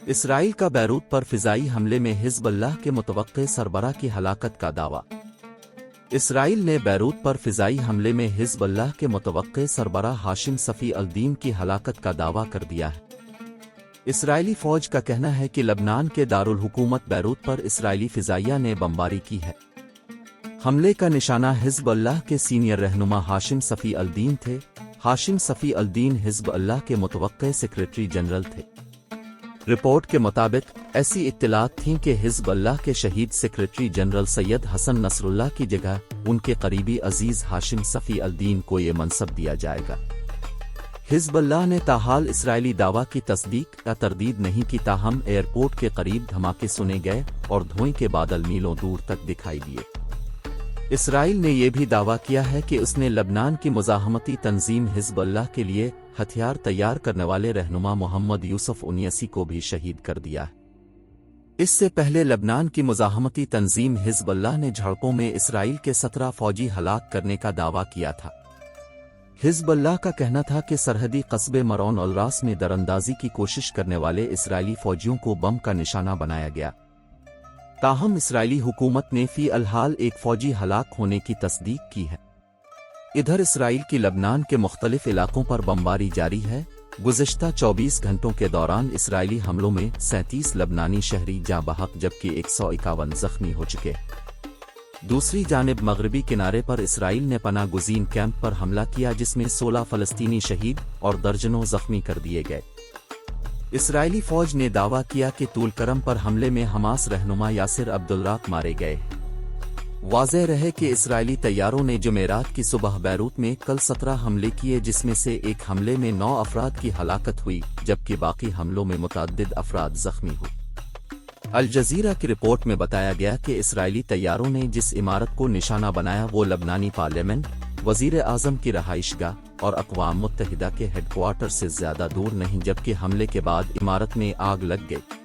اسرائیل کا بیروت پر فضائی حملے میں حزب اللہ کے متوقع سربراہ کی ہلاکت کا دعویٰ۔ اسرائیل نے بیروت پر فضائی حملے میں حزب اللہ کے متوقع سربراہ ہاشم صفی الدین کی ہلاکت کا دعویٰ کر دیا ہے۔ اسرائیلی فوج کا کہنا ہے کہ لبنان کے دارالحکومت بیروت پر اسرائیلی فضائیہ نے بمباری کی ہے۔ حملے کا نشانہ حزب اللہ کے سینئر رہنما ہاشم صفی الدین تھے۔ ہاشم صفی الدین حزب اللہ کے متوقع سیکریٹری جنرل تھے۔ رپورٹ کے مطابق ایسی اطلاعات تھیں کہ حزب اللہ کے شہید سیکریٹری جنرل سید حسن نصر اللہ کی جگہ ان کے قریبی عزیز ہاشم صفی الدین کو یہ منصب دیا جائے گا۔ حزب اللہ نے تاحال اسرائیلی دعویٰ کی تصدیق یا تردید نہیں کی، تاہم ایئرپورٹ کے قریب دھماکے سنے گئے اور دھوئیں کے بادل میلوں دور تک دکھائی دیے۔ اسرائیل نے یہ بھی دعویٰ کیا ہے کہ اس نے لبنان کی مزاحمتی تنظیم حزب اللہ کے لیے ہتھیار تیار کرنے والے رہنما محمد یوسف انیسی کو بھی شہید کر دیا ہے۔ اس سے پہلے لبنان کی مزاحمتی تنظیم حزب اللہ نے جھڑپوں میں اسرائیل کے 17 فوجی ہلاک کرنے کا دعویٰ کیا تھا۔ حزب اللہ کا کہنا تھا کہ سرحدی قصبے مرون الراس میں دراندازی کی کوشش کرنے والے اسرائیلی فوجیوں کو بم کا نشانہ بنایا گیا۔ تاہم اسرائیلی حکومت نے فی الحال ایک فوجی ہلاک ہونے کی تصدیق کی ہے۔ ادھر اسرائیل کی لبنان کے مختلف علاقوں پر بمباری جاری ہے۔ گزشتہ 24 گھنٹوں کے دوران اسرائیلی حملوں میں 37 لبنانی شہری جاں بحق جبکہ 151 زخمی ہو چکے۔ دوسری جانب مغربی کنارے پر اسرائیل نے پناہ گزین کیمپ پر حملہ کیا جس میں 16 فلسطینی شہید اور درجنوں زخمی کر دیے گئے۔ اسرائیلی فوج نے دعویٰ کیا کہ طول کرم پر حملے میں حماس رہنما یاسر عبدالراق مارے گئے۔ واضح رہے کہ اسرائیلی طیاروں نے جمعرات کی صبح بیروت میں کل 17 حملے کیے، جس میں سے ایک حملے میں 9 افراد کی ہلاکت ہوئی جبکہ باقی حملوں میں متعدد افراد زخمی ہوئے۔ الجزیرہ کی رپورٹ میں بتایا گیا کہ اسرائیلی طیاروں نے جس عمارت کو نشانہ بنایا وہ لبنانی پارلیمنٹ، وزیر اعظم کی رہائش گاہ اور اقوام متحدہ کے ہیڈ کوارٹر سے زیادہ دور نہیں، جبکہ حملے کے بعد عمارت میں آگ لگ گئی۔